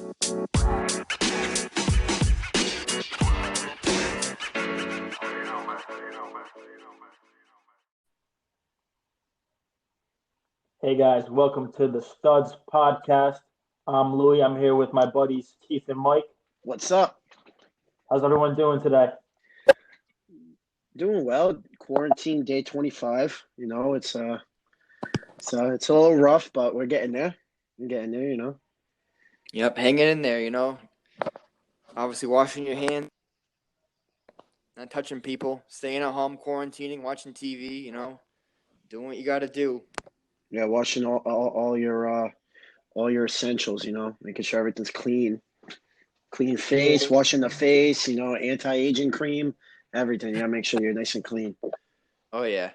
Hey guys, welcome to the Studs podcast. I'm Louie. I'm here with my buddies Keith and Mike. What's up? How's everyone doing today? Doing well. Quarantine day 25. It's a little rough, but we're getting there. Yep, hanging in there, Obviously washing your hands, not touching people, staying at home, quarantining, watching TV, doing what you got to do. Yeah, washing all your essentials, making sure everything's clean. Clean face, washing the face, anti-aging cream, everything. You gotta make sure you're nice and clean. Oh yeah.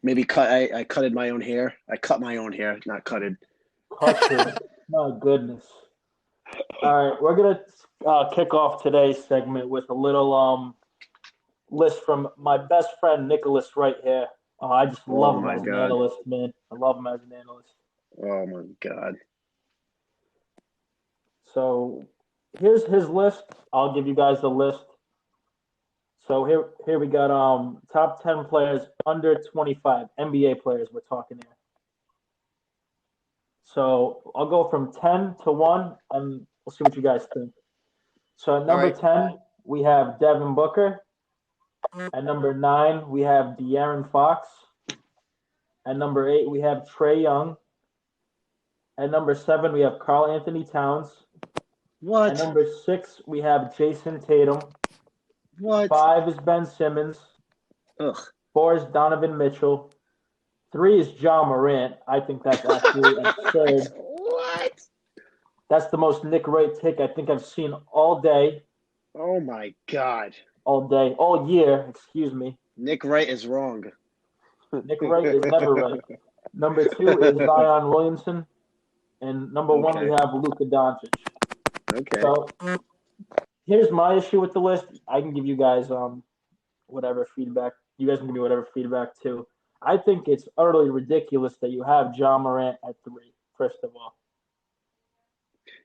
Maybe I cutted my own hair. I cut my own hair, not cutted. Cutted. My goodness. All right, we're gonna kick off today's segment with a little list from my best friend Nicholas Wright here. I just love him as an analyst, man. I love him as an analyst. Oh my God. So here's his list. I'll give you guys the list. So here we got top 10 players under 25, NBA players we're talking here. So I'll go from 10 to 1 and we'll see what you guys think. So at number 10, we have Devin Booker. At number 9, we have De'Aaron Fox. At number 8, we have Trae Young. At number 7, we have Karl Anthony Towns. What? At number 6, we have Jason Tatum. What? 5 is Ben Simmons. Ugh. 4 is Donovan Mitchell. 3 is Ja Morant. I think that's absolutely absurd. What? That's the most Nick Wright take I think I've seen all day. Oh my God. All year, excuse me. Nick Wright is wrong. Nick Wright is never right. Number 2 is Zion Williamson. And number 1, we have Luka Doncic. Okay. So here's my issue with the list. I can give you guys whatever feedback. You guys can give me whatever feedback too. I think it's utterly ridiculous that you have Ja Morant at 3, first of all.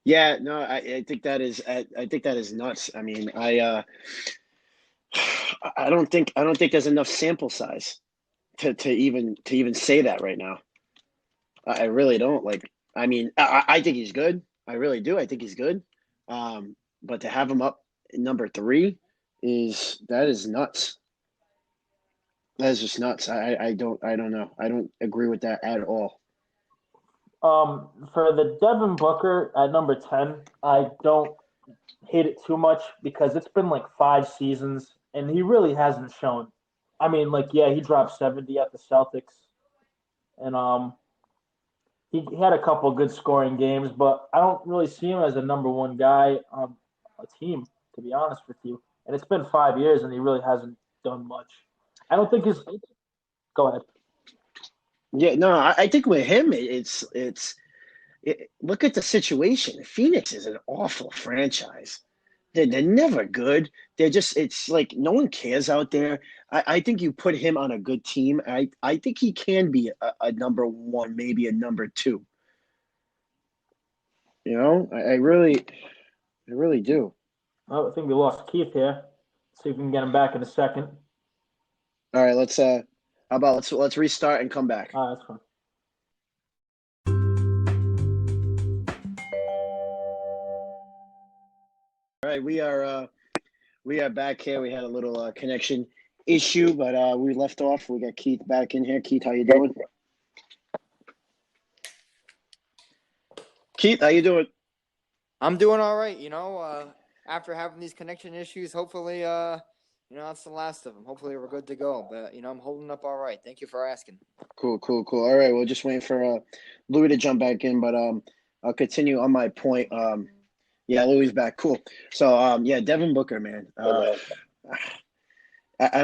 Yeah, no, I think that is nuts. I mean, I don't think there's enough sample size to even say that right now. I really don't. I mean, I think he's good. I really do. I think he's good. But to have him up at number 3 is nuts. That is just nuts. I don't know. I don't agree with that at all. For the Devin Booker at number 10, I don't hate it too much because it's been like 5 seasons and he really hasn't shown. I mean, he dropped 70 at the Celtics, and he had a couple of good scoring games, but I don't really see him as a number 1 guy on a team, to be honest with you. And it's been 5 years and he really hasn't done much. I don't think Go ahead. Yeah, no, I think with him, look at the situation. Phoenix is an awful franchise. They're never good. It's like no one cares out there. I think you put him on a good team. I think he can be a number 1, maybe a number 2. I really do. Oh, I think we lost Keith here. See if we can get him back in a second. All right, let's restart and come back. That's fine. All right, we are back here. We had a little connection issue, but we left off. We got Keith back in here. Keith, how you doing? Keith, how you doing? I'm doing all right, after having these connection issues, hopefully that's the last of them. Hopefully we're good to go, but I'm holding up all right. Thank you for asking. Cool. All right, we're just waiting for Louie to jump back in, but I'll continue on my point. Yeah, Louie's back. Cool. So Devin Booker, man. I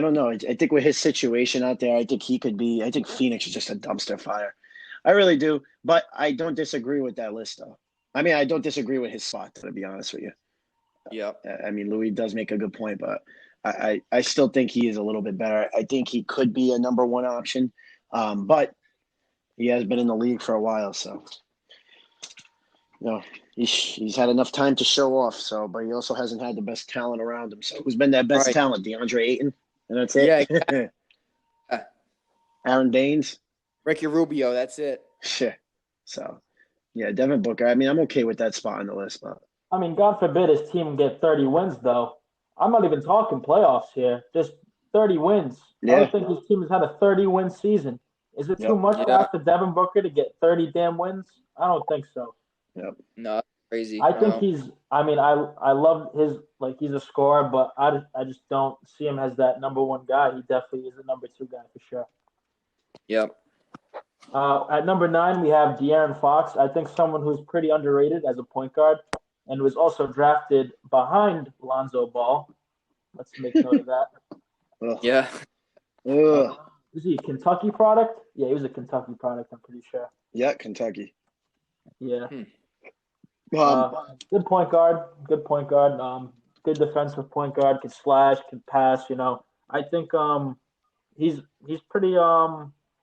don't know. I think with his situation out there, I think Phoenix is just a dumpster fire. I really do, but I don't disagree with that list, though. I mean, I don't disagree with his spot, to be honest with you. Yeah. I mean, Louis does make a good point, but I still think he is a little bit better. I think he could be a number 1 option, but he has been in the league for a while, so. he's had enough time to show off. So, but he also hasn't had the best talent around him. So, who's been that best Right. talent? DeAndre Ayton, and that's it. Yeah, exactly. Aaron Baines, Ricky Rubio. That's it. shit. So, yeah, Devin Booker. I mean, I'm okay with that spot on the list, but I mean, God forbid his team get 30 wins, though. I'm not even talking playoffs here. Just 30 wins. I yeah, don't think his team has had a 30-win season. Is it too Yep. much to Yeah. ask for Devin Booker to get 30 damn wins? I don't think so. yep. No, that's crazy. I think No. he's. I mean, I love his he's a scorer, but I just don't see him as that number one guy. He definitely is a number two guy for sure. Yep. At number 9, we have De'Aaron Fox. I think someone who's pretty underrated as a point guard, and was also drafted behind Lonzo Ball. Let's make note of that. Ugh. Yeah. Ugh. Is he a Kentucky product? Yeah, he was a Kentucky product. I'm pretty sure. Yeah, Kentucky. Yeah. Um, Good point guard. Good point guard. Good defensive point guard. Can slash. Can pass. I think he's pretty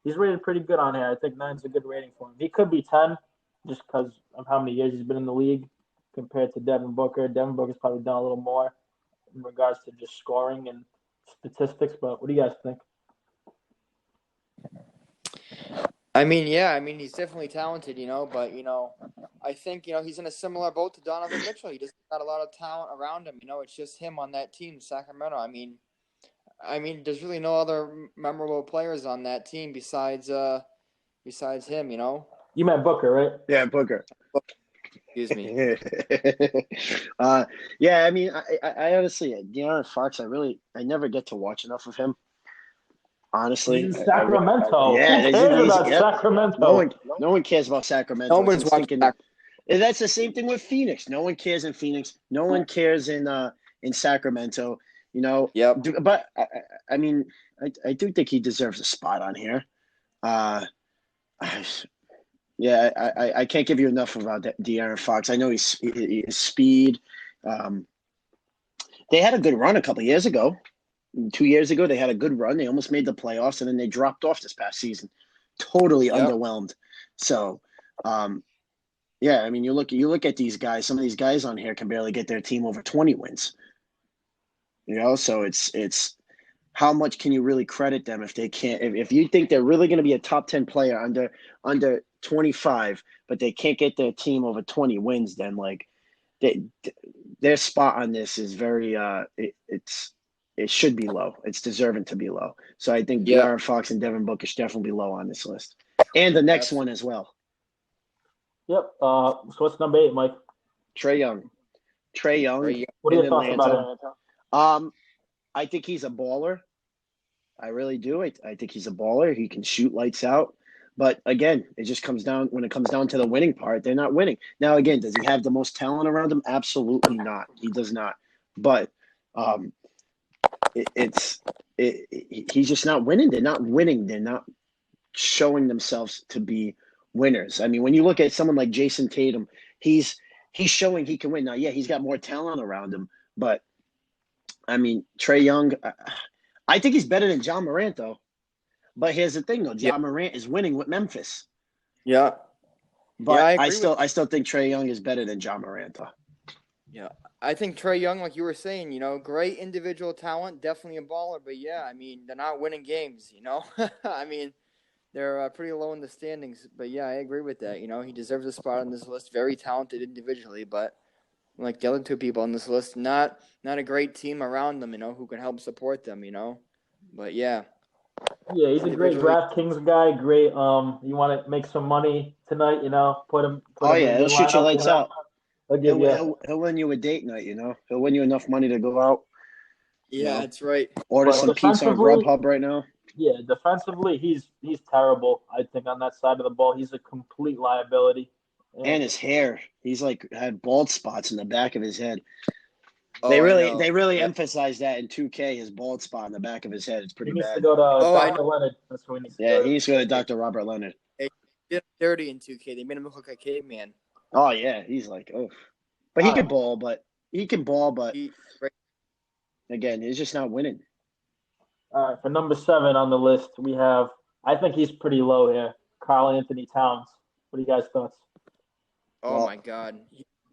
he's rated pretty good on here. I think 9's a good rating for him. He could be 10, just because of how many years he's been in the league compared to Devin Booker. Devin Booker's probably done a little more in regards to just scoring and statistics. But what do you guys think? I mean, yeah. I mean, he's definitely talented, but I think he's in a similar boat to Donovan Mitchell. He just got a lot of talent around him. It's just him on that team, Sacramento. I mean, there's really no other memorable players on that team besides him. You meant Booker, right? yeah, Booker. Excuse me. Yeah, I mean, I honestly, De'Aaron Fox, I never get to watch enough of him. Honestly, He's in Sacramento. Yeah, Who cares about Sacramento? No one cares about Sacramento. No one's It's watching thinking- And that's the same thing with Phoenix. No one cares in Phoenix. No one cares in Sacramento. Yep. But I mean, I do think he deserves a spot on here. Yeah, I can't give you enough about De'Aaron Fox. I know his speed. They had a good run a couple of years ago. 2 years ago, they had a good run. They almost made the playoffs, and then they dropped off this past season. Totally underwhelmed. So, yeah, I mean, you look at these guys. Some of these guys on here can barely get their team over 20 wins. So it's how much can you really credit them if they can't? If you think they're really going to be a top 10 player under 25, but they can't get their team over 20 wins, then their spot on this is very it should be low. It's deserving to be low. So I think De'Aaron Fox and Devin Booker should definitely be low on this list, and the next one as well. Yep. So what's number 8, Mike? Trae Young. What are your thoughts about him? I think he's a baller. I really do. I think he's a baller. He can shoot lights out. But again, it just comes down to the winning part. They're not winning. Now, again, does he have the most talent around him? Absolutely not. He does not. But he's just not winning. They're not winning. They're not showing themselves to be winners. I mean, when you look at someone like Jason Tatum, he's showing he can win. Now, yeah, he's got more talent around him, but I mean, Trae Young, I think he's better than John Morant, though. But here's the thing, though. John Morant is winning with Memphis. Yeah. But I still think Trae Young is better than John Morant, though. Yeah. I think Trae Young, like you were saying, great individual talent, definitely a baller. But, yeah, I mean, they're not winning games, I mean, they're pretty low in the standings. But, yeah, I agree with that. He deserves a spot on this list. Very talented individually, but like the other two people on this list, not a great team around them, who can help support them, But, yeah. Yeah, he's a great DraftKings guy. Great. You want to make some money tonight? Put him. He'll shoot your lights out. He'll win you a date night. He'll win you enough money to go out. Yeah, that's right. Order some pizza on Grubhub right now. Yeah, defensively, he's terrible. I think on that side of the ball, he's a complete liability. And his hair, he's had bald spots in the back of his head. Oh, they really emphasize that in 2K. His bald spot in the back of his head. It's pretty bad. He needs bad. to go to Dr. Leonard. That's who he needs to go to. He needs to go to Dr. Robert Leonard. Hey, he did him dirty in 2K. They made him look like a caveman. Oh yeah, he's but he can ball. But again, he's just not winning. All right, for number 7 on the list, we have. I think he's pretty low here. Karl Anthony Towns. What are you guys' thoughts? Oh Well, my God.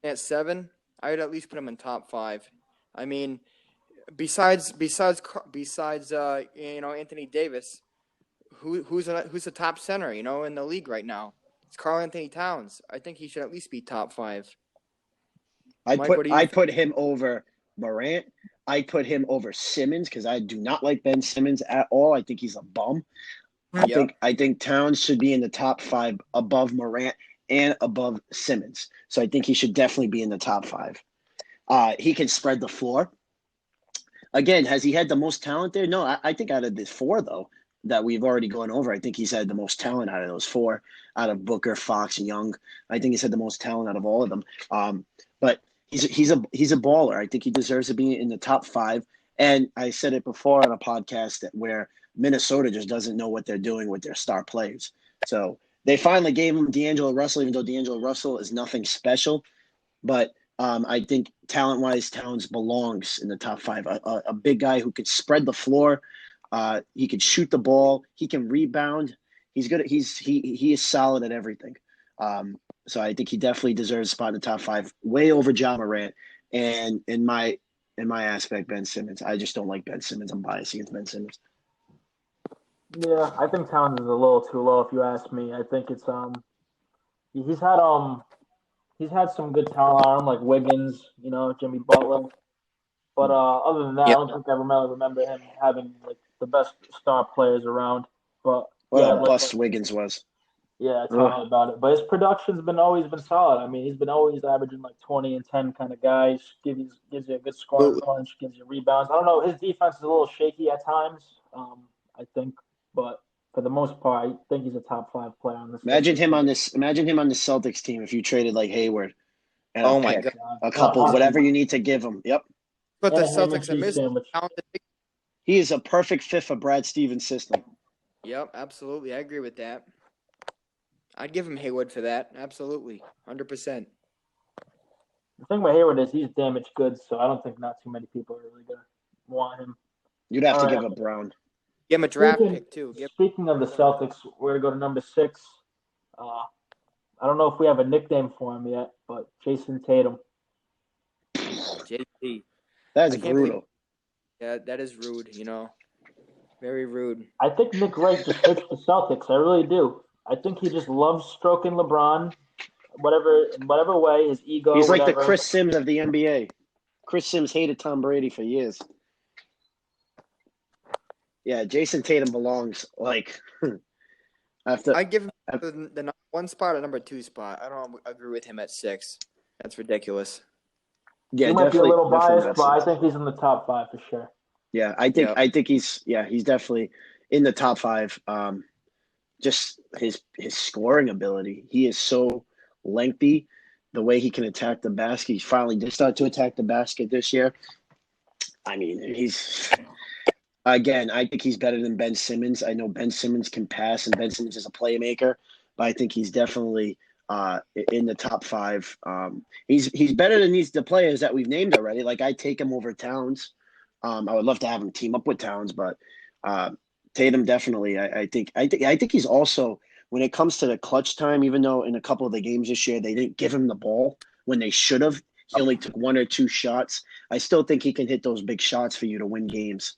At 7, I would at least put him in top 5. I mean, besides Anthony Davis, who's the top center in the league right now? It's Karl Anthony Towns. I think he should at least be top 5. Mike, what do you I think? put him over Morant. I put him over Simmons because I do not like Ben Simmons at all. I think he's a bum. Yep. I think Towns should be in the top 5 above Morant and above Simmons. So I think he should definitely be in the top 5. He can spread the floor. Again, has he had the most talent there? No, I think out of the 4 though that we've already gone over, I think he's had the most talent out of those 4, out of Booker, Fox, and Young. I think he's had the most talent out of all of them. But he's a baller. I think he deserves to be in the top 5. And I said it before on a podcast where Minnesota just doesn't know what they're doing with their star players. So they finally gave him D'Angelo Russell, even though D'Angelo Russell is nothing special. But I think talent-wise, Towns belongs in the top 5. A big guy who could spread the floor. He can shoot the ball. He can rebound. He's good. He is solid at everything. So I think he definitely deserves a spot in the top 5, way over Ja Morant. And in my aspect, Ben Simmons. I just don't like Ben Simmons. I'm biased against Ben Simmons. Yeah, I think Towns is a little too low if you ask me. I think it's he's had he's had some good talent on him like Wiggins, Jimmy Butler. But other than that, I Yep. don't think I remember him having like the best star players around. But What yeah, a bust Wiggins was. tell Ugh. me about it. But his production's been always been solid. I mean, he's been always averaging like 20 and 10 kind of guy. Gives you a good scoring Absolutely. punch, gives you rebounds. I don't know. His defense is a little shaky at times. I think, but for the most part, I think he's a top 5 player on this list. Imagine him on the Celtics team if you traded like Hayward and a Oh my pick, God. a couple, And whatever you need to give him. Yep. But the a ham and Celtics are cheese missing sandwich. talented. He is a perfect fit for Brad Stevens' system. Yep, absolutely. I agree with that. I'd give him Haywood for that. Absolutely. 100%. The thing about Hayward is he's damaged goods, so I don't think not too many people are really gonna want him. You'd have All to right. give up Brown. Give him a draft Speaking, pick, too. speaking of the Celtics, we're gonna go to number 6. Uh, I don't know if we have a nickname for him yet, but Jason Tatum. JT. That's I can't believe. brutal. Yeah, that is rude. Very rude. I think Nick Wright just hates the Celtics. I really do. I think he just loves stroking LeBron, in whatever way, his ego. He's like the whatever. Chris Sims of the NBA. Chris Sims hated Tom Brady for years. Yeah, Jason Tatum belongs like after. I give him the number 1 spot or number 2 spot. I don't agree with him at 6. That's ridiculous. Yeah, He might be a little biased, but I Six. think he's in the top 5 for sure. Yeah, I think he's definitely in the top 5. Just his scoring ability. He is so lengthy. The way he can attack the basket. He's finally did start to attack the basket this year. I mean, I think he's better than Ben Simmons. I know Ben Simmons can pass, and Ben Simmons is a playmaker, but I think he's definitely in the top 5. He's better than the players that we've named already. Like I take him over Towns. I would love to have him team up with Towns, but Tatum definitely. I think he's also, when it comes to the clutch time, even though in a couple of the games this year they didn't give him the ball when they should have. He only took 1 or 2 shots. I still think he can hit those big shots for you to win games.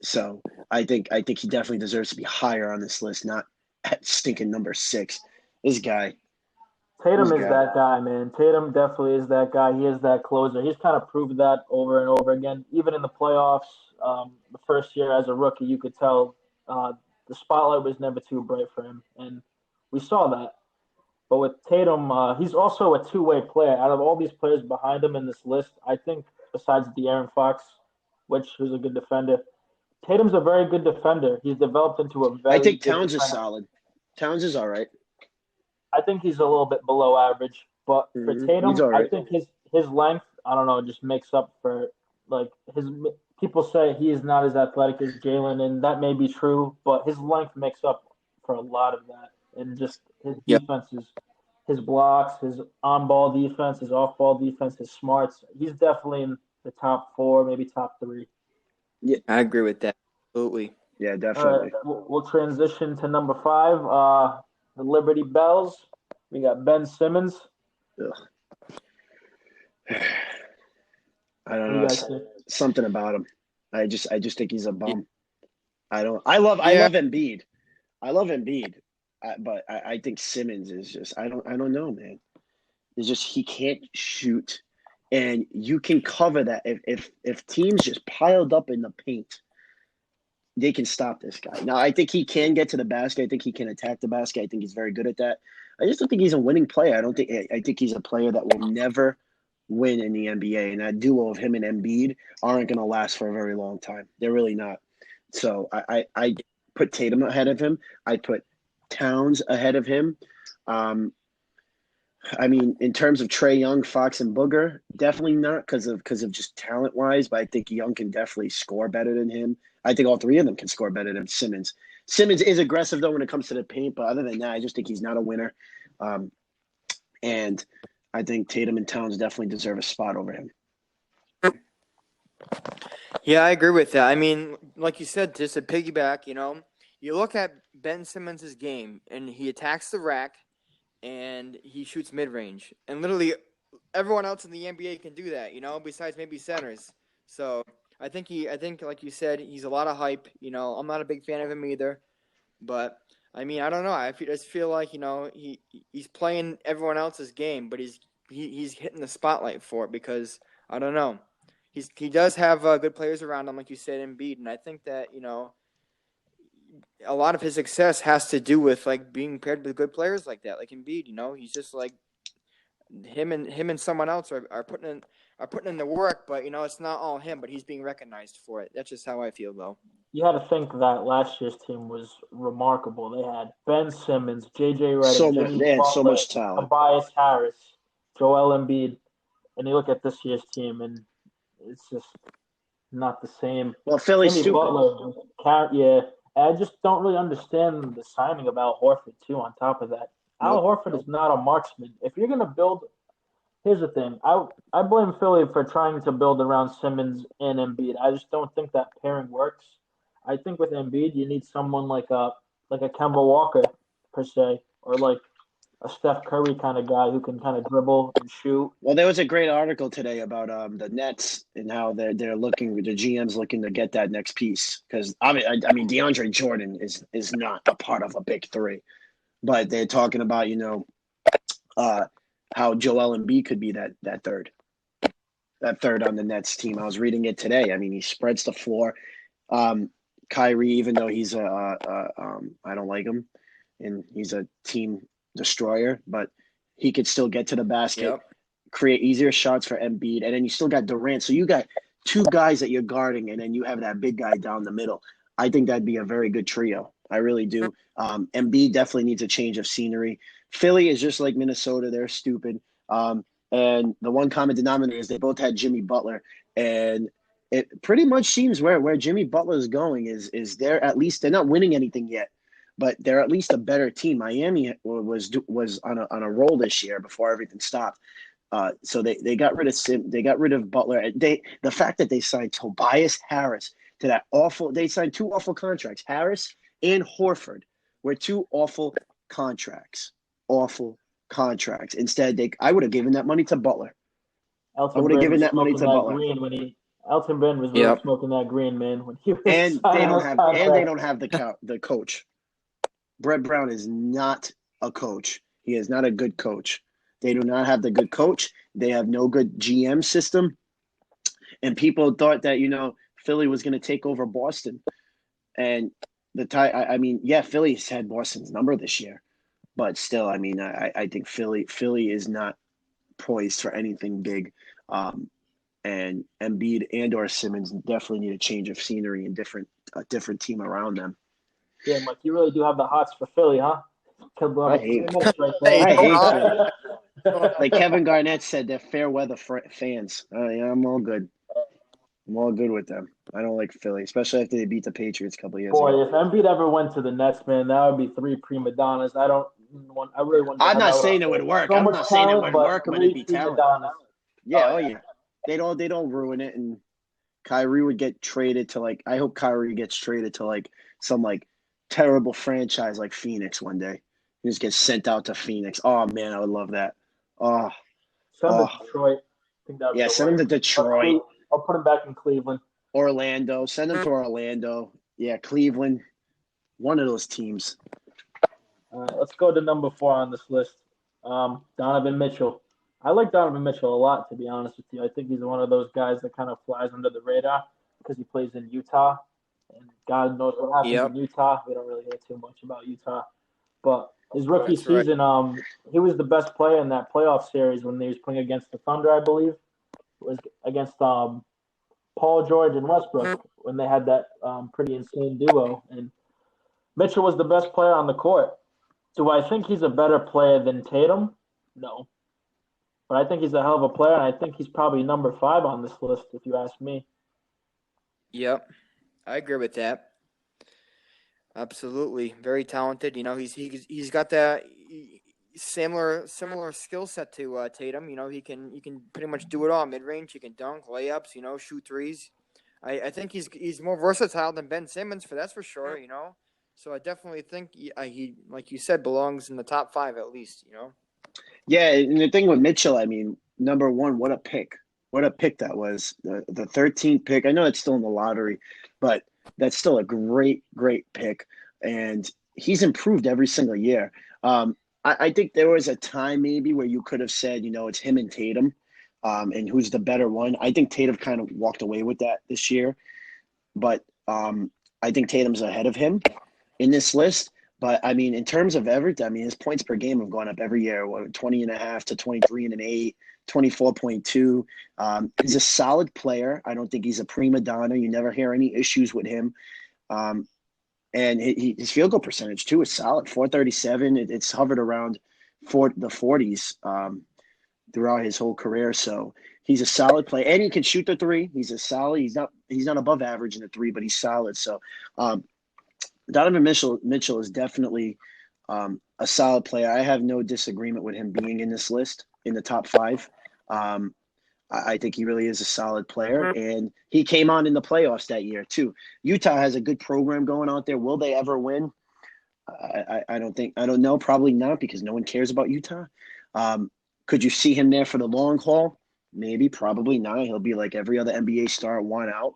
So I think he definitely deserves to be higher on this list, not at stinking number 6. This guy. Tatum is that guy, man. Tatum definitely is that guy. He is that closer. He's kind of proved that over and over again. Even in the playoffs, the first year as a rookie, you could tell the spotlight was never too bright for him, and we saw that. But with Tatum, he's also a two-way player. Out of all these players behind him in this list, I think besides De'Aaron Fox, who's a good defender, Tatum's a very good defender. He's developed into a very. I think good Towns is defender. solid. Towns is all right. I think he's a little bit below average, but for Tatum, right. I think his length, I don't know, just makes up for like his. People say he is not as athletic as Jalen, and that may be true, but his length makes up for a lot of that, and just his defenses, his blocks, his on-ball defense, his off-ball defense, his smarts. He's definitely in the top 4, maybe top 3. Yeah, I agree with that. Absolutely. Yeah, definitely. All right, we'll transition to number 5. The Liberty Bells. We got Ben Simmons. ugh. I don't What do you know. guys think? Something about him. I just think he's a bum. I love Yeah. Embiid. I love Embiid. But I think Simmons is just I don't know, man. It's just he can't shoot. And you can cover that if teams just piled up in the paint, they can stop this guy. Now I think he can get to the basket. I think he can attack the basket. I think he's very good at that. I just don't think he's a winning player. I think he's a player that will never win in the NBA. And that duo of him and Embiid aren't going to last for a very long time. They're really not. So I put Tatum ahead of him. I put Towns ahead of him. I mean, in terms of Trae Young, Fox, and Booger, definitely not because of just talent wise. But I think Young can definitely score better than him. I think all three of them can score better than Simmons. Simmons is aggressive though when it comes to the paint, but other than that, I just think he's not a winner. And I think Tatum and Towns definitely deserve a spot over him. Yeah, I agree with that. I mean, like you said, just a piggyback, you look at Ben Simmons' game, and he attacks the rack, and he shoots mid-range. And literally everyone else in the NBA can do that, besides maybe centers. So I think, like you said, he's a lot of hype. I'm not a big fan of him either. But, I mean, I don't know. I just feel like, he's playing everyone else's game, but he's hitting the spotlight for it because, I don't know. He does have good players around him, like you said, Embiid, and I think that a lot of his success has to do with like being paired with good players like that, like Embiid. He's just like him and someone else are putting in the work, but it's not all him, but he's being recognized for it. That's just how I feel, though. You had to think that last year's team was remarkable. They had Ben Simmons, J.J. Redick, Jimmy They had so Butler, much talent. Tobias Harris, Joel Embiid, and you look at this year's team, and it's just not the same. Well, Philly's Jimmy stupid. Butler, I just don't really understand the signing of Al Horford too. On top of that, Al Horford is not a marksman. If you're gonna build, here's the thing. I blame Philly for trying to build around Simmons and Embiid. I just don't think that pairing works. I think with Embiid, you need someone like a Kemba Walker per se, or like a Steph Curry kind of guy who can kind of dribble and shoot. Well, there was a great article today about the Nets and how they're looking, the GM's looking to get that next piece because I mean DeAndre Jordan is not a part of a big three, but they're talking about how Joel Embiid could be that third on the Nets team. I was reading it today. I mean, he spreads the floor. Kyrie, even though he's I don't like him, and he's a team destroyer, but he could still get to the basket, create easier shots for Embiid, and then you still got Durant. So you got two guys that you're guarding, and then you have that big guy down the middle. I think that'd be a very good trio. I really do. Embiid definitely needs a change of scenery. Philly is just like Minnesota. They're stupid. And the one common denominator is they both had Jimmy Butler, and it pretty much seems where Jimmy Butler is going is they're at least they're not winning anything yet, but they're at least a better team. Miami was on a roll this year before everything stopped. So they got rid of they got rid of Butler. The fact that they signed Tobias Harris to that they signed two awful contracts. Harris and Horford were two awful contracts. Awful contracts. Instead, I would have given that money to Butler. I would have given that money to Butler. Elton Brand was really smoking that green, man. When he was and they don't have the coach. Brett Brown is not a coach. He is not a good coach. They do not have the good coach. They have no good GM system. And people thought that, Philly was going to take over Boston. And Philly's had Boston's number this year. But still, I mean, I think Philly is not poised for anything big. And Embiid and or Simmons definitely need a change of scenery and a different team around them. Yeah, Mike, you really do have the hots for Philly, huh? I hate Philly. Like Kevin Garnett said, they're fair weather fans. I'm all good. I'm all good with them. I don't like Philly, especially after they beat the Patriots a couple of years ago. Boy, if Embiid ever went to the Nets, man, that would be three prima donnas. I really want. I'm not saying it would work. I'm not saying it would work, but it'd be talent. Yeah, yeah. They don't ruin it, and Kyrie would get traded to I hope Kyrie gets traded to some terrible franchise like Phoenix one day. He just gets sent out to Phoenix. Oh man, I would love that. Oh, Send him Oh, to Detroit. I think that would be yeah, the send him way. to Detroit, I'll put him back in Cleveland. Orlando. Send him to Orlando. Yeah, Cleveland. One of those teams. All right, let's go to number 4 on this list. Donovan Mitchell. I like Donovan Mitchell a lot, to be honest with you. I think he's one of those guys that kind of flies under the radar because he plays in Utah, and God knows what happens in Yep, Utah. We don't really hear too much about Utah, but his rookie that's right. season, he was the best player in that playoff series when he was playing against the Thunder, I believe. It was against Paul George and Westbrook when they had that pretty insane duo, and Mitchell was the best player on the court. Do I think he's a better player than Tatum? No. But I think he's a hell of a player, and I think he's probably number 5 on this list, if you ask me. Yep, I agree with that. Absolutely, very talented. He's got that similar skill set to Tatum. He can pretty much do it all. Mid range, he can dunk, layups. Shoot threes. I think he's more versatile than Ben Simmons that's for sure. So I definitely think he like you said belongs in the top 5 at least. Yeah, and the thing with Mitchell, I mean, number one, what a pick. What a pick that was. The 13th pick. I know it's still in the lottery, but that's still a great, great pick. And he's improved every single year. I think there was a time maybe where you could have said, it's him and Tatum, and who's the better one. I think Tatum kind of walked away with that this year. But I think Tatum's ahead of him in this list. But, I mean, in terms of everything, I mean, his points per game have gone up every year, 20 and a half to 23 and an 8, 24.2. He's a solid player. I don't think he's a prima donna. You never hear any issues with him. And his field goal percentage, too, is solid, 437. It's hovered around the 40s throughout his whole career. So he's a solid player. And he can shoot the three. He's not above average in the three, but he's solid. So Donovan Mitchell is definitely a solid player. I have no disagreement with him being in this list in the top 5. I think he really is a solid player, and he came on in the playoffs that year too. Utah has a good program going out there. Will they ever win? I don't think. I don't know. Probably not, because no one cares about Utah. Could you see him there for the long haul? Maybe. Probably not. He'll be like every other NBA star, one out.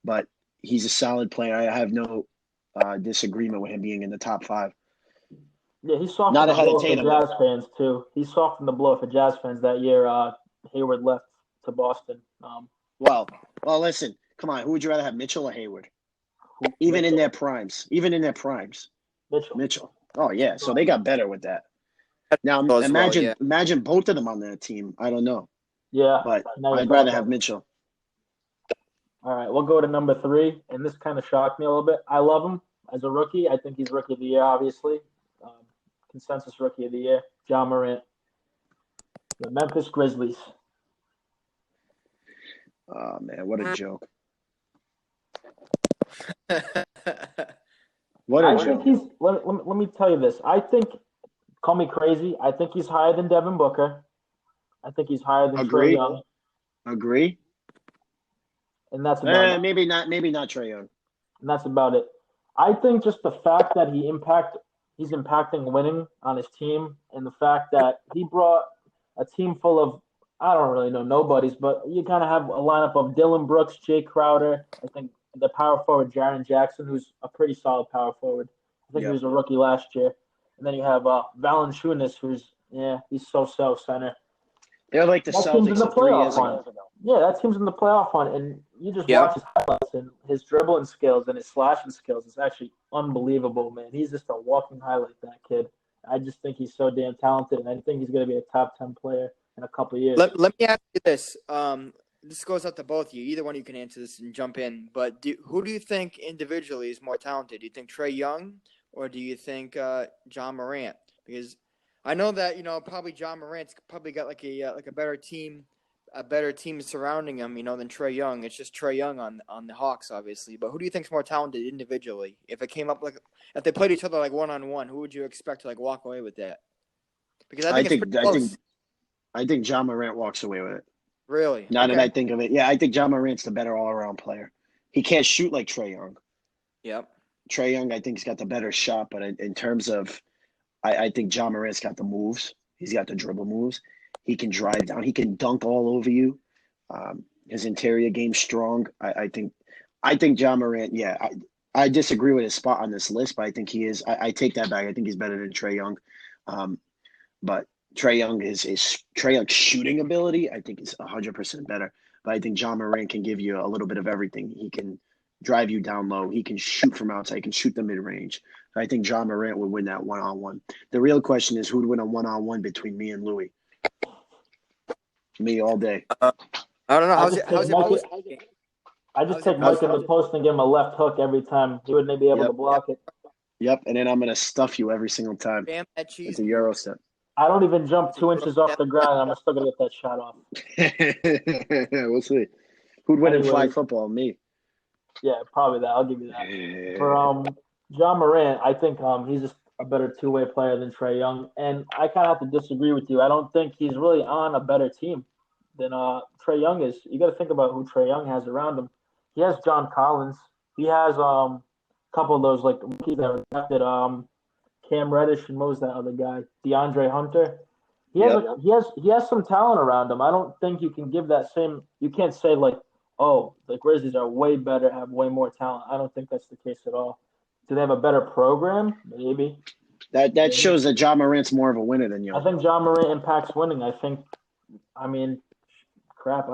But he's a solid player. I have no disagreement with him being in the top 5. Yeah, he softened Not the ahead of blow for Tatum. Jazz fans too. He softened the blow for Jazz fans that year. Hayward left to Boston. Well, listen. Come on. Who would you rather have, Mitchell or Hayward? Even in their primes. Mitchell. Oh yeah. So they got better with that. Now imagine both of them on that team. I don't know. Yeah, but I'd rather have Mitchell. All right, we'll go to number 3, and this kind of shocked me a little bit. I love him as a rookie. I think he's rookie of the year, obviously. Consensus rookie of the year, Ja Morant. The Memphis Grizzlies. Oh, man, what a joke. What a joke. Think let me tell you this. I think, call me crazy, I think he's higher than Devin Booker. I think he's higher than Trae Young. Agree. And that's about it. Maybe not Trae Young. And that's about it. I think just the fact that he's impacting winning on his team, and the fact that he brought a team full of, I don't really know nobodies, but you kind of have a lineup of Dylan Brooks, Jay Crowder, I think the power forward Jaren Jackson, who's a pretty solid power forward. I think he was a rookie last year. And then you have Valanciunas, he's so center. They're like the Celtics of 3 years ago. Yeah, that team's in the playoff hunt, and you just watch his highlights, and his dribbling skills and his slashing skills is actually unbelievable, man. He's just a walking highlight, that kid. I just think he's so damn talented, and I think he's going to be a top 10 player in a couple of years. Let me ask you this. This goes out to both of you. Either one of you can answer this and jump in. But who do you think individually is more talented? Do you think Trae Young, or do you think Ja Morant? Because I know that probably Ja Morant's probably got like a better team surrounding him, than Trae Young. It's just Trae Young on the Hawks, obviously. But who do you think's more talented individually? If it came up if they played each other like 1-on-1, who would you expect to walk away with that? Because I think it's pretty close. I think Ja Morant walks away with it. Really? Now that I think of it, yeah, I think Ja Morant's the better all-around player. He can't shoot like Trae Young. Yep. Trae Young, I think, has got the better shot, but in terms of, I think Ja Morant's got the moves. He's got the dribble moves. He can drive down. He can dunk all over you. His interior game's strong. I think John Morant. Yeah, I disagree with his spot on this list, but I think he is. I take that back. I think he's better than Trae Young. But Trae Young's shooting ability, I think, is 100% better. But I think John Morant can give you a little bit of everything. He can drive you down low. He can shoot from outside. He can shoot the mid range. I think John Morant would win that 1-on-1. The real question is who would win a 1-on-1 between me and Louie. Me all day. I don't know. How's it? I just take Mike in the post and give him a left hook every time. He wouldn't be able to block it. Yep, and then I'm going to stuff you every single time. Bam, that cheese. It's a Euro step. I don't even jump 2 inches off the ground. I'm still going to get that shot off. We'll see. Who'd win in flag football? Me. Yeah, probably that. I'll give you that. For John Morant, I think he's just a better two-way player than Trae Young. And I kind of have to disagree with you. I don't think he's really on a better team than Trae Young is. You got to think about who Trae Young has around him. He has John Collins. He has a couple of those, like, rookies that were drafted, Cam Reddish, and what was that other guy? DeAndre Hunter. He has some talent around him. I don't think you can give that same – you can't say, like, oh, the Grizzlies are way better, have way more talent. I don't think that's the case at all. Do they have a better program? Maybe. That shows that John Morant's more of a winner than you. I think John Morant impacts winning. I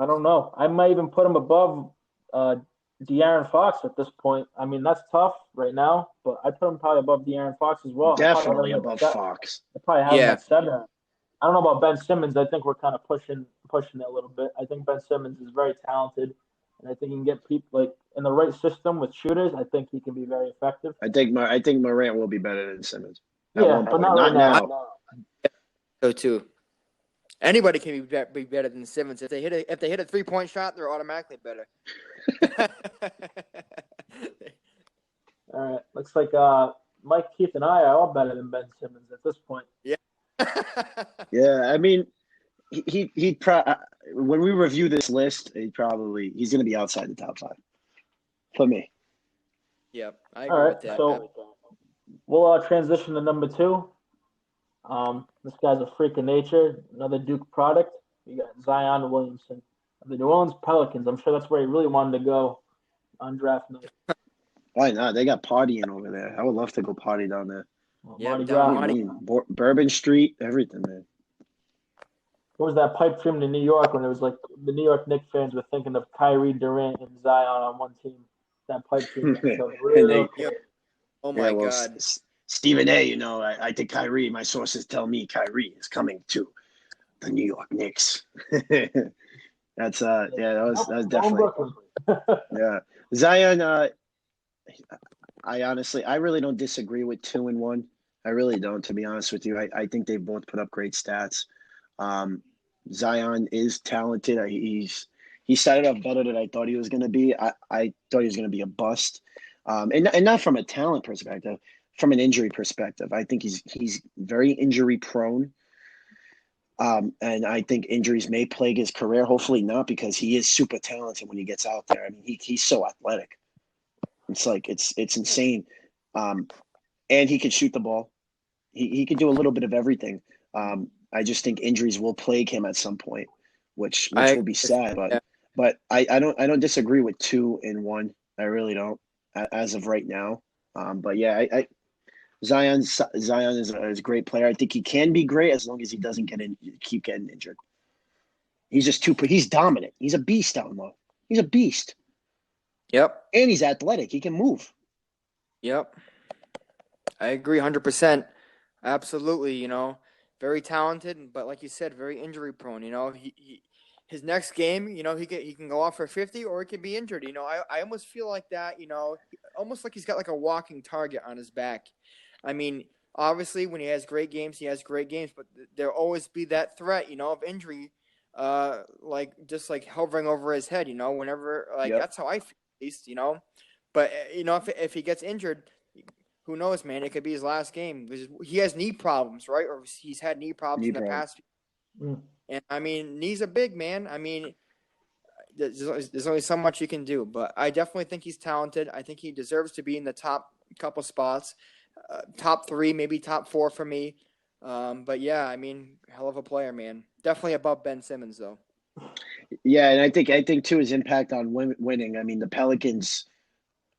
don't know. I might even put him above De'Aaron Fox at this point. I mean, that's tough right now, but I put him probably above De'Aaron Fox as well. Definitely above Fox. I probably have him at 7. I don't know about Ben Simmons. I think we're kind of pushing it a little bit. I think Ben Simmons is very talented, and I think he can get people like in the right system with shooters. I think he can be very effective. I think Morant will be better than Simmons. Yeah, but not right now. So too. Anybody can be better than Simmons. If they hit a 3-point shot, they're automatically better. All right. Looks like Mike, Keith, and I are all better than Ben Simmons at this point. Yeah. Yeah, I mean, he when we review this list, he's going to be outside the top 5 for me. Yep, I agree with that. So we'll transition to number 2. This guy's a freak of nature, another Duke product. We got Zion Williamson of the New Orleans Pelicans. I'm sure that's where he really wanted to go on draft night. Why not? They got partying over there. I would love to go party down there. Bourbon Street, everything, man. What was that pipe dream to New York when it was like the New York Knicks fans were thinking of Kyrie, Durant, and Zion on one team? That pipe dream. Oh, my God. Stephen A., I think Kyrie, my sources tell me Kyrie is coming to the New York Knicks. That was definitely. Yeah. Zion, I really don't disagree with 2 and 1. I really don't, to be honest with you. I think they both put up great stats. Zion is talented. He started off better than I thought he was going to be. I thought he was going to be a bust, and not from a talent perspective, from an injury perspective. I think he's very injury prone, and I think injuries may plague his career. Hopefully not, because he is super talented when he gets out there. I mean, he's so athletic. It's like it's insane, and he can shoot the ball. He can do a little bit of everything. I just think injuries will plague him at some point, which will be sad. But I don't disagree with 2 and 1. I really don't, as of right now. But yeah, Zion is a great player. I think he can be great as long as he doesn't keep getting injured. He's just he's dominant. He's a beast down low. He's a beast. Yep. And he's athletic. He can move. Yep. I agree 100%. Absolutely, very talented, but like you said, very injury prone. His next game, he can go off for 50 or he can be injured. I almost feel like that, almost like he's got like a walking target on his back. I mean, obviously when he has great games, but there'll always be that threat, of injury, like hovering over his head, whenever, That's how I feel, at least, But, if he gets injured, who knows, man? It could be his last game. He has knee problems, right? Or he's had knee problems in the past. And, I mean, knees are big, man. I mean, there's only so much you can do. But I definitely think he's talented. I think he deserves to be in the top couple spots. Top 3, maybe top 4 for me. But yeah, I mean, hell of a player, man. Definitely above Ben Simmons, though. Yeah, and I think too his impact on winning. I mean, the Pelicans.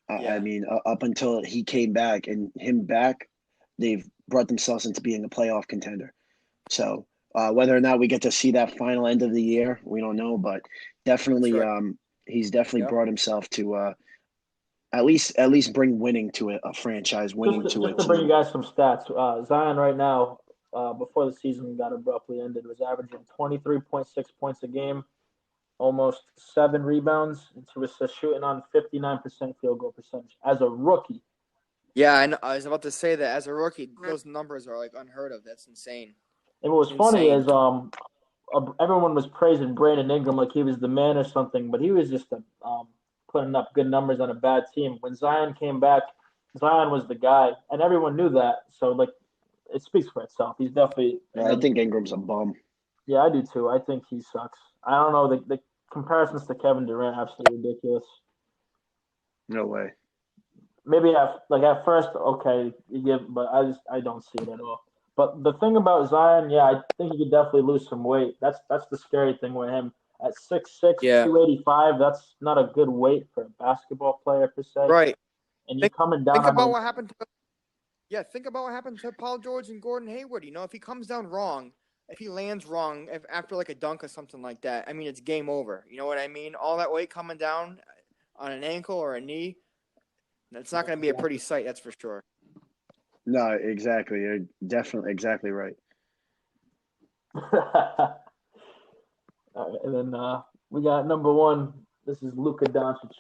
Yeah. I mean, up until he came back and him back, they've brought themselves into being a playoff contender. So whether or not we get to see that final end of the year, we don't know, but That's definitely right. he's definitely Yep. brought himself to at least bring winning to a franchise, winning to a Just to bring you team. guys some stats, Zion right now, before the season got abruptly ended, was averaging 23.6 points a game, almost 7 rebounds, and he was shooting on 59% field goal percentage as a rookie. Yeah, I was about to say that as a rookie, those numbers are like unheard of. That's insane. And what was It's funny insane. is everyone was praising Brandon Ingram like he was the man or something, but he was just putting up good numbers on a bad team. When Zion came back, Zion was the guy, and everyone knew that. So like, it speaks for itself. He's definitely Yeah, I another. think Ingram's a bum. Yeah, I do too. I think he sucks. I don't know the comparisons to Kevin Durant absolutely ridiculous. No way. Maybe at first, okay, you give, but I don't see it at all. But the thing about Zion, yeah, I think he could definitely lose some weight. That's the scary thing with him. At 6'6", Yeah. 285, that's not a good weight for a basketball player per se. Right. And you're coming down Think on about those. what happened to think about what happened to Paul George and Gordon Hayward. You know, if he comes down wrong, if he lands wrong after like a dunk or something like that, I mean, it's game over. You know what I mean? All that weight coming down on an ankle or a knee, that's not going to be a pretty sight, that's for sure. No, exactly. You're definitely exactly right. All right, and then we got number one. This is Luka Doncic.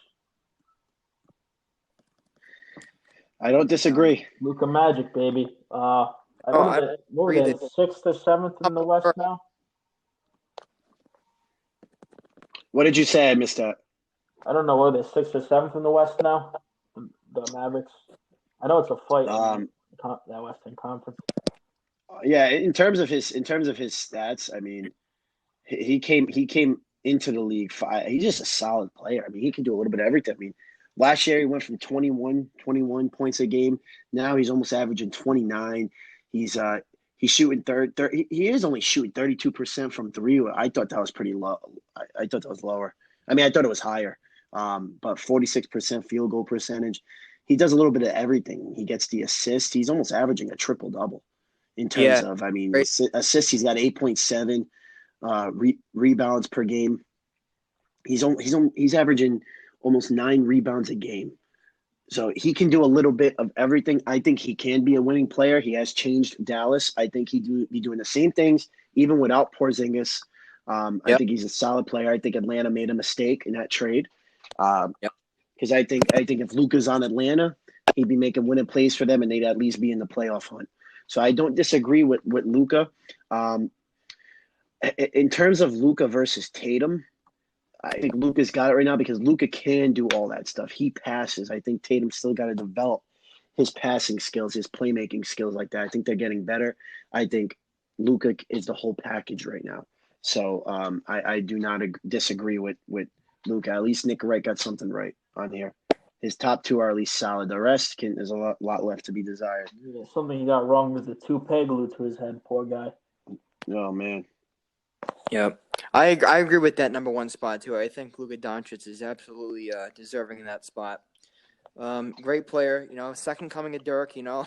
I don't disagree. Luka Magic, baby. I Oh, what I are agree they that sixth or seventh in the West now? What did you say? I missed that. I don't know whether they're sixth or seventh in the West now. The Mavericks. I know it's a fight in Um, that Western Conference. yeah, in terms of his stats, I mean, he came into the league. He's just a solid player. I mean, he can do a little bit of everything. I mean, last year he went from 21 points a game. Now he's almost averaging 29. He's he's shooting he is only shooting 32% from three. I thought that was pretty low. I thought that was lower. I mean, I thought it was higher. But 46% field goal percentage. He does a little bit of everything. He gets the assist. He's almost averaging a triple double in terms yeah, of, I mean, great. assists. He's got 8.7 rebounds per game. He's averaging almost 9 rebounds a game. So he can do a little bit of everything. I think he can be a winning player. He has changed Dallas. I think he'd be doing the same things even without Porzingis. I Yep. think he's a solid player. I think Atlanta made a mistake in that trade. Yep. Because I think if Luka's on Atlanta, he'd be making winning plays for them, and they'd at least be in the playoff hunt. So I don't disagree with Luka. Um, in terms of Luka versus Tatum, I think Luka's got it right now because Luka can do all that stuff. He passes. I think Tatum still got to develop his passing skills, his playmaking skills like that. I think they're getting better. I think Luka is the whole package right now. So I do not disagree with Luka. At least Nick Wright got something right on here. His top two are at least solid. The rest there's a lot left to be desired. Yeah, something he got wrong was the toupee glued to his head. Poor guy. Oh man. Yep. I agree with that number one spot too. I think Luka Doncic is absolutely deserving of that spot. Great player, you know, second coming of Dirk, you know.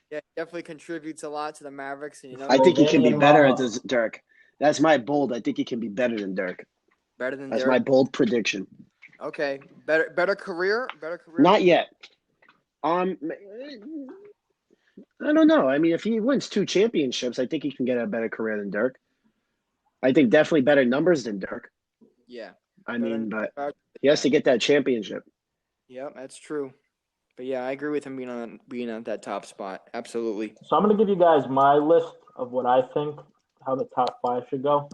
Yeah, definitely contributes a lot to the Mavericks, and you know, I think he can be Romanian better mama. than Dirk. That's my bold. I think he can be better than Dirk. better than That's Dirk. my bold prediction. Okay, better career. Not yet. I don't know. I mean, if he wins 2 championships, I think he can get a better career than Dirk. I think definitely better numbers than Dirk. Yeah. I mean, but he has to get that championship. Yeah, that's true. But yeah, I agree with him being on that top spot. Absolutely. So I'm gonna give you guys my list of what I think how the top five should go.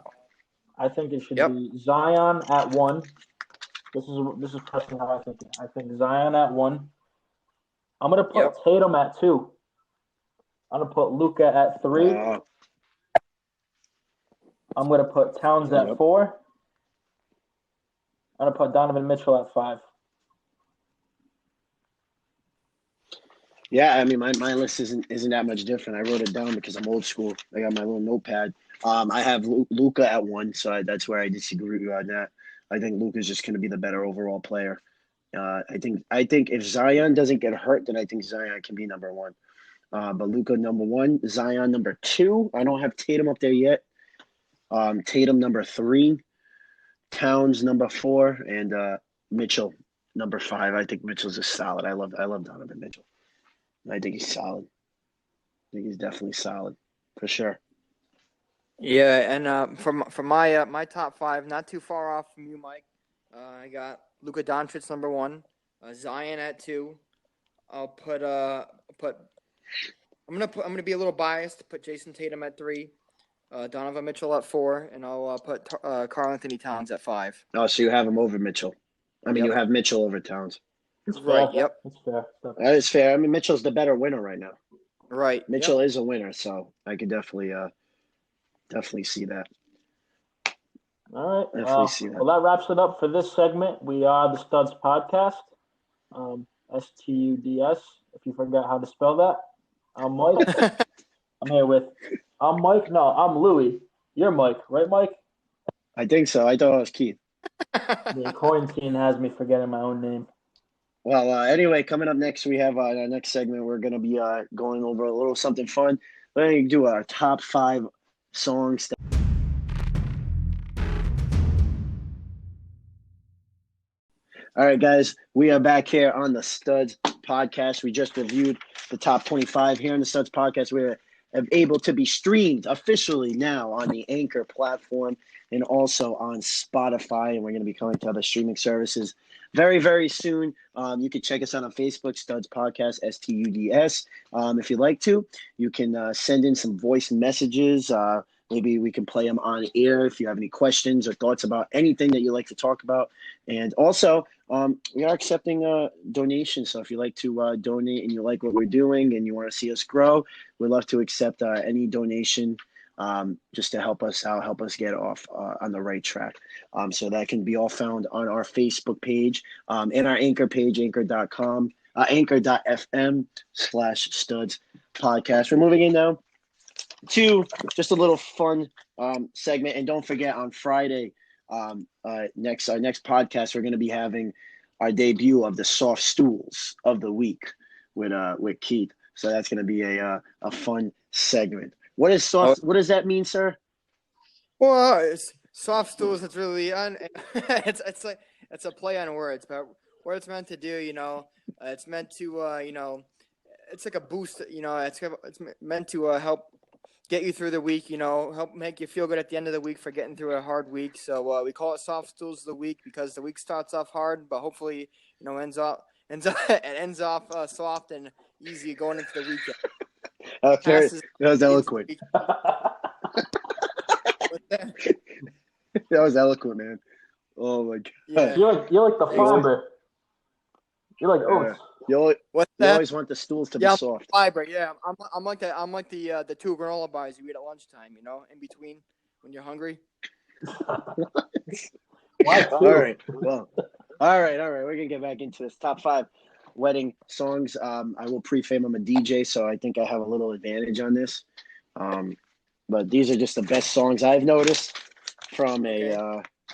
I think it should Yep. be Zion at 1. This is personally how I think it. I think Zion at 1. I'm gonna put Yep. Tatum at 2. I'm gonna put Luka at 3. I'm gonna put Towns at Yep. 4. I'm gonna put Donovan Mitchell at 5. Yeah, I mean, my list isn't that much different. I wrote it down because I'm old school. I got my little notepad. I have Luca at 1, so that's where I disagree with you on that. I think Luca's just going to be the better overall player. I think if Zion doesn't get hurt, then I think Zion can be number 1. But Luca number 1, Zion number 2. I don't have Tatum up there yet. Tatum number 3, Towns number 4, and Mitchell number 5. I think Mitchell's just solid. I love Donovan Mitchell. I think he's solid. I think he's definitely solid for sure. Yeah, and from my top 5, not too far off from you, Mike. I got Luka Doncic number 1, Zion at 2. I'll put I'm gonna be a little biased. Put Jason Tatum at 3, Donovan Mitchell at 4, and I'll put Karl Anthony Towns at 5. Oh, so you have him over Mitchell. I mean, Yep. you have Mitchell over Towns. It's Right. fair. Yep. It's fair. That is fair. I mean, Mitchell's the better winner right now. Right. Mitchell is a winner, so I could definitely see that. All right. Definitely see that. Well, that wraps it up for this segment. We are the Studs Podcast. STUDS, if you forgot how to spell that. I'm Mike. I'm Mike. No, I'm Louie. You're Mike, right, Mike? I think so. I thought it was Keith. The quarantine has me forgetting my own name. Well, anyway, coming up next, we have our next segment. We're going to be going over a little something fun. We're going to do our top 5 songs. All right, guys, we are back here on the Studs Podcast. We just reviewed the top 25 here on the Studs Podcast. We're able to be streamed officially now on the Anchor platform and also on Spotify. And we're going to be coming to other streaming services very, very soon. You can check us out on Facebook, Studs Podcast, STUDS. If you'd like to, you can send in some voice messages. Maybe we can play them on air if you have any questions or thoughts about anything that you'd like to talk about. And also, we are accepting donations. So if you'd like to donate and you like what we're doing and you want to see us grow, we'd love to accept any donation just to help us out, help us get off on the right track. So that can be all found on our Facebook page and our Anchor page, anchor.com, anchor.fm/studs podcast. We're moving in now to just a little fun segment. And don't forget, on Friday, our next podcast, we're going to be having our debut of the soft stools of the week with Keith. So that's going to be a fun segment. What is soft? What does that mean, sir? Well, it's soft stools. It's really it's a play on words, but what it's meant to do, it's meant to it's like a boost. It's meant to help get you through the week. Help make you feel good at the end of the week for getting through a hard week. So we call it soft stools of the week because the week starts off hard, but hopefully ends off soft and easy going into the weekend. That was eloquent. That was eloquent, man. Oh my god! Yeah. You're like the fiber. You're like oats. You always want the stools to be soft. Fiber, yeah. I'm like the 2 granola bars you eat at lunchtime. In between when you're hungry. Why All right. Well, all right. We're gonna get back into this top 5 wedding songs. I will pre-fame I'm a DJ, so I think I have a little advantage on this. But these are just the best songs I've noticed from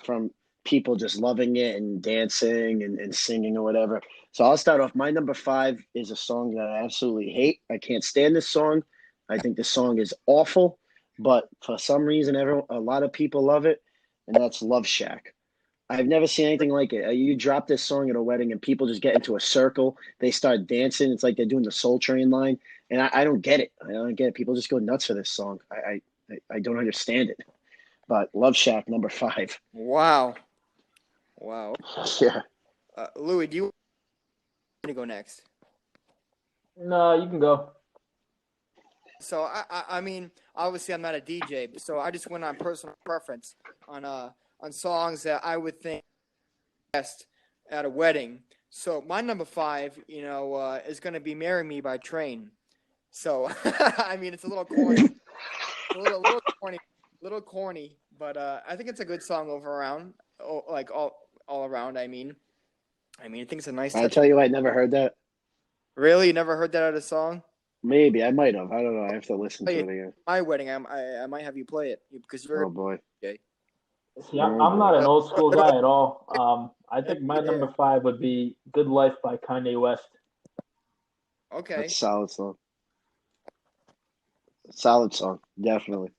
from people just loving it and dancing and singing or whatever. So I'll start off. My number 5 is a song that I absolutely hate. I can't stand this song. I think this song is awful, but for some reason, a lot of people love it, and that's Love Shack. I've never seen anything like it. You drop this song at a wedding and people just get into a circle. They start dancing. It's like they're doing the Soul Train line. And I don't get it. I don't get it. People just go nuts for this song. I don't understand it. But Love Shack, number 5. Wow. Yeah. Louie, do you want to go next? No, you can go. So I mean, obviously I'm not a DJ, so I just went on personal preference on songs that I would think best at a wedding. So my number 5, is going to be "Marry Me" by Train. So I mean, it's a little corny, little corny, but I think it's a good song all around. I mean, I think it's a nice. I tell you, I never heard that. Really? You never heard that other song? Maybe I might have. I don't know. I have to listen to Hey, it again. my wedding, I might have you play it because you're Oh boy. okay. See, Oh I'm not boy. an old school guy at all. I think my Yeah. number 5 would be "Good Life" by Kanye West. Okay. That's a solid song. Solid song. Definitely.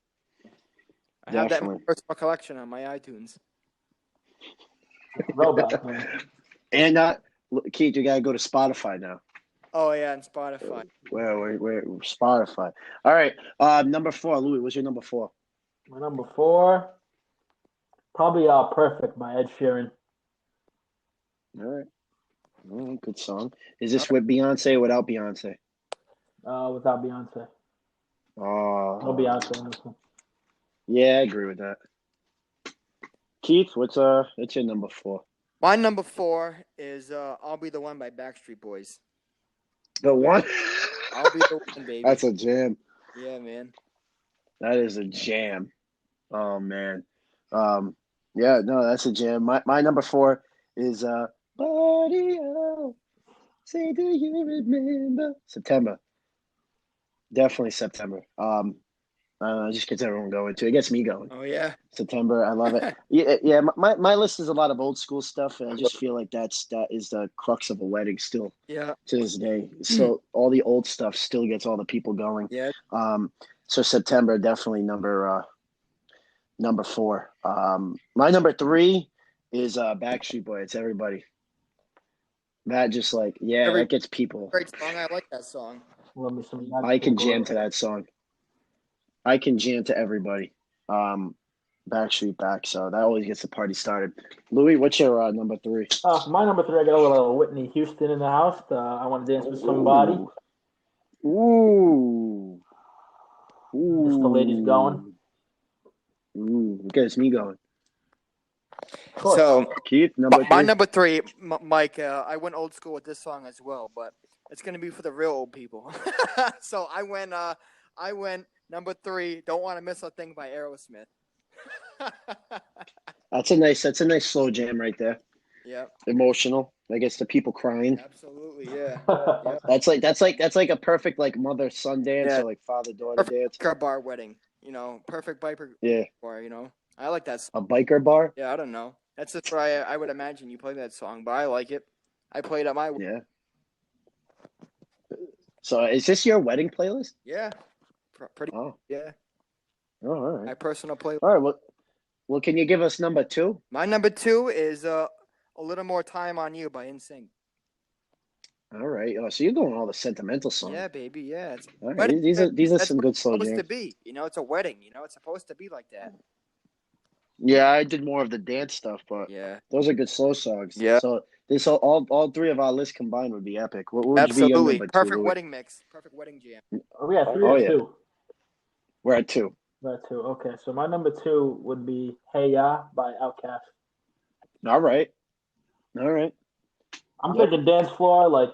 I have that in my Definitely. personal collection on my iTunes. Throwback, man. And Keith, you gotta go to Spotify now. Oh yeah, on Spotify. Where Spotify. All right. Number 4, Louis. What's your number 4? My number 4, probably "Perfect" by Ed Sheeran. All right. Good song. Is this with Beyonce or without Beyonce? Without Beyonce. Oh. No Beyonce in this one. Yeah, I agree with that. Keith, what's your number 4? My number 4 is "I'll Be the One" by Backstreet Boys. The one? I'll be the one, baby. That's a jam. Yeah, man. That is a jam. Oh man. Yeah, no, that's a jam. My number 4 is Buddy Oh, say do you remember? September. Definitely September. It just gets everyone going too. It gets me going. Oh yeah. September, I love it. Yeah. My list is a lot of old school stuff, and I just feel like that is the crux of a wedding still Yeah. to this day. So all the old stuff still gets all the people going. Yeah. So September definitely number 4. My number 3 is Backstreet Boy. It's Everybody. That just that gets people. Great song. I like that song. Love me some. I can jam to that song. I can jam to Everybody. Backstreet Back. So that always gets the party started. Louis, what's your number 3? My number 3, I got a little Whitney Houston in the house. I want to dance with somebody. Ooh. Just the ladies going. Ooh, gets me going. So Keith, number 3. my number 3, Mike. I went old school with this song as well, but it's gonna be for the real old people. So I went number 3. "Don't Want to Miss a Thing" by Aerosmith. That's a nice slow jam right there. Yeah. Emotional. That gets the people crying. Absolutely. Yeah. Yep. That's like a perfect mother son dance or father daughter dance. Biker bar wedding. Perfect biker bar. I like that song. A biker bar. Yeah, I don't know. That's just where I would imagine you play that song, but I like it. I played at my Yeah. So is this your wedding playlist? Yeah. Pretty. Oh. Yeah. Oh, all right. My personal playlist. All right. Well, can you give us number 2? My number 2 is "A Little More Time on You" by NSYNC. All right. Oh, so you're going all the sentimental songs. Yeah, baby. Yeah. All right. These are some good slow jams. It's supposed to be. It's a wedding. It's supposed to be like that. Yeah, I did more of the dance stuff, but those are good slow songs. Yeah. So this all 3 of our lists combined would be epic. What would Absolutely. be your number 2, Perfect Louis? wedding mix. Perfect wedding jam. Are we at 3 or 2? We're at 2. We're at 2. Okay, so my number 2 would be "Hey Ya" by Outkast. All right. I'm thinking dance floor,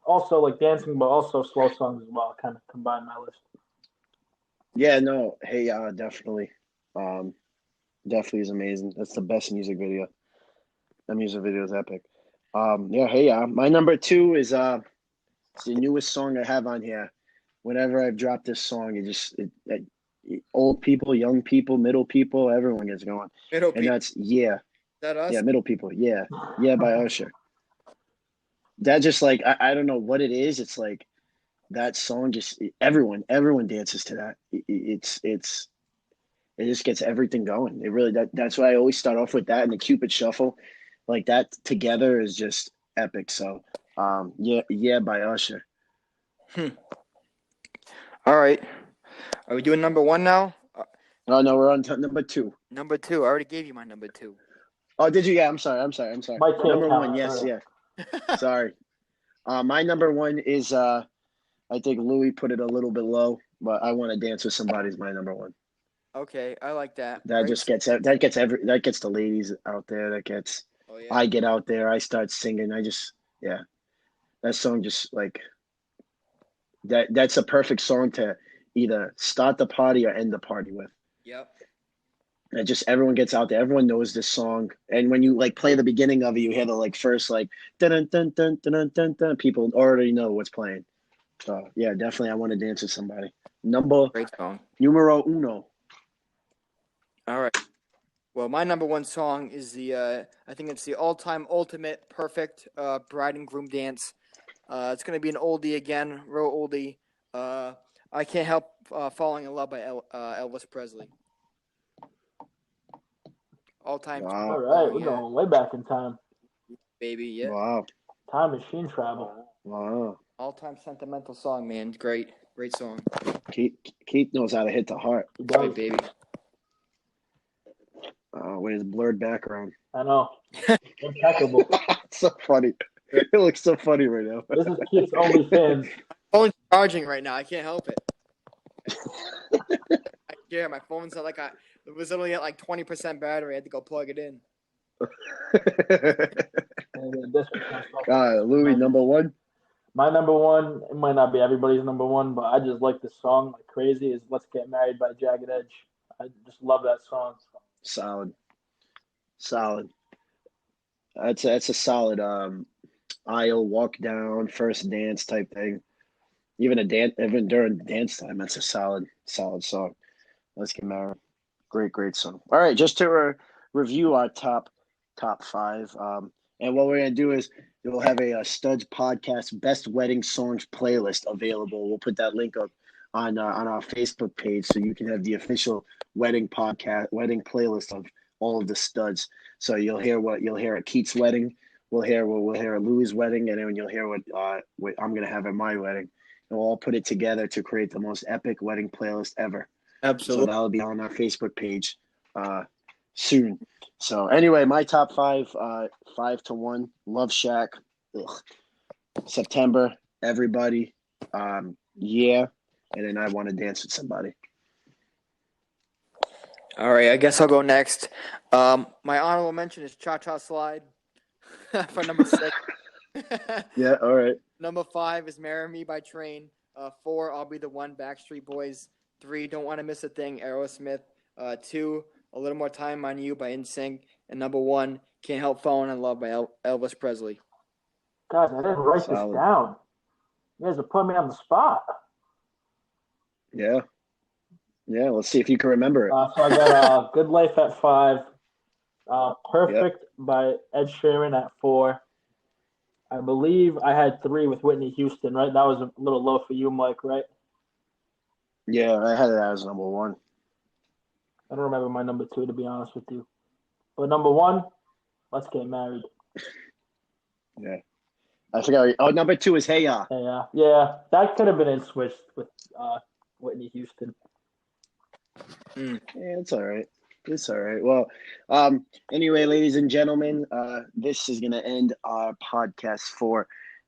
also like dancing, but also slow songs as well. Kind of combine my list. Yeah, no. Hey, definitely. Definitely is amazing. That's the best music video. That music video is epic. Yeah, Hey Ya. My number 2 is it's the newest song I have on here. Whenever I've dropped this song, old people, young people, middle people, everyone gets going. Middle and people. that's Yeah. Is that us? Yeah, middle people. Yeah. Yeah, by Usher. That just I don't know what it is. It's like that song just everyone dances to that. It just gets everything going. It really that's why I always start off with that and the Cupid Shuffle. Like that together is just epic. So yeah by Usher. All right. Are we doing number 1 now? Oh no, we're on number 2. Number 2. I already gave you my number 2. Oh, did you? Yeah, I'm sorry. Mike can't Number count. 1, yes, yeah. Sorry. My number 1 is I think Louis put it a little bit low, but I Want to Dance with Somebody's my number 1. Okay, I like that. That just gets the ladies out there. That gets I get out there. I start singing. That song just that. That's a perfect song to either start the party or end the party with. Yep. And just everyone gets out there. Everyone knows this song. And when you like play the beginning of it, you hear the like first like dun dun dun dun dun dun dun. People already know what's playing. So yeah, definitely I want to dance with somebody. Great song. Numero uno. All right. Well, my number one song is I think it's the all-time ultimate perfect bride and groom dance. It's going to be an oldie again, real oldie. I Can't Help Falling in Love by Elvis Presley. All-time. Wow. All right, we're going way back in time. Baby, yeah. Wow. Time machine travel. Wow. All-time sentimental song, man. Great song. Keith knows how to hit the heart. He does. Right, baby. With his blurred background. I know. Impeccable. It's so funny. It looks so funny right now. This is Keith's OnlyFans. Phone's charging right now. I can't help it. Yeah, my phone's at it was only at like 20% battery. I had to go plug it in. Louie, number one. My number one, it might not be everybody's number one, but I just like this song like crazy, is Let's Get Married by Jagged Edge. I just love that song. Solid. That's a solid aisle walk down, first dance type thing. Even during dance time, that's a solid song. Let's Get Married. Great song. All right, just to review our top five. And what we're gonna do is we'll have a Studs Podcast Best Wedding Songs playlist available. We'll put that link up on our Facebook page, so you can have the official wedding playlist of all of the studs. So you'll hear at Keith's wedding, we'll hear at Louie's wedding, and then you'll hear what I'm gonna have at my wedding. And we'll all put it together to create the most epic wedding playlist ever. Absolutely. So that'll be on our Facebook page soon. So anyway, my top five, 5-1, Love Shack, September, Everybody, yeah, and then I Want to Dance with Somebody. All right, I guess I'll go next. My honorable mention is Cha Cha Slide for number 6. Yeah, all right. Number 5 is Marry Me by Train. 4, I'll Be the One, Backstreet Boys. 3, Don't Want to Miss a Thing, Aerosmith. 2, A Little More Time on You by NSYNC. And number 1, Can't Help Falling in Love by Elvis Presley. Guys, I didn't write this down. You guys are putting me on the spot. Yeah, let's see if you can remember it. So I got Good Life at 5. Perfect by Ed Sheeran at 4. I believe I had 3 with Whitney Houston, right? That was a little low for you, Mike, right? Yeah, I had it as number 1. I don't remember my number 2, to be honest with you. But number 1, Let's Get Married. Yeah. I forgot. Oh, number 2 is Hey Ya. Yeah, that could have been switched with Whitney Houston. Yeah, it's all right. Well, anyway, ladies and gentlemen, this is going to end our podcast for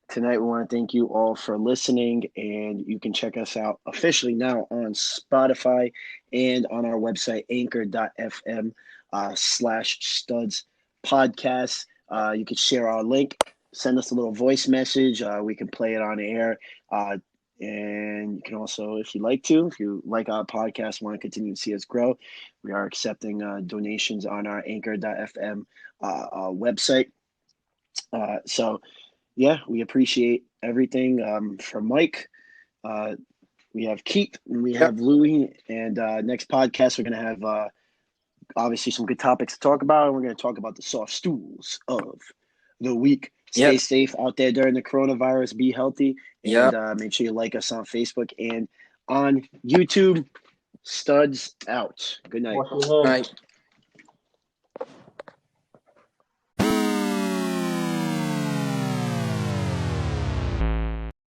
tonight. We want to thank you all for listening, and you can check us out officially now on Spotify and on our website, anchor.fm /studs podcast. You can share our link, send us a little voice message. We can play it on air. And you can also, if you like our podcast, want to continue to see us grow, we are accepting donations on our anchor.fm website. So, yeah, we appreciate everything from Mike. We have Keith and we have Louie. And next podcast, we're going to have obviously some good topics to talk about. And we're going to talk about the soft stools of the week. Stay safe out there during the coronavirus. Be healthy. And make sure you like us on Facebook and on YouTube. Studs out. Good night. Wash your hands. Night.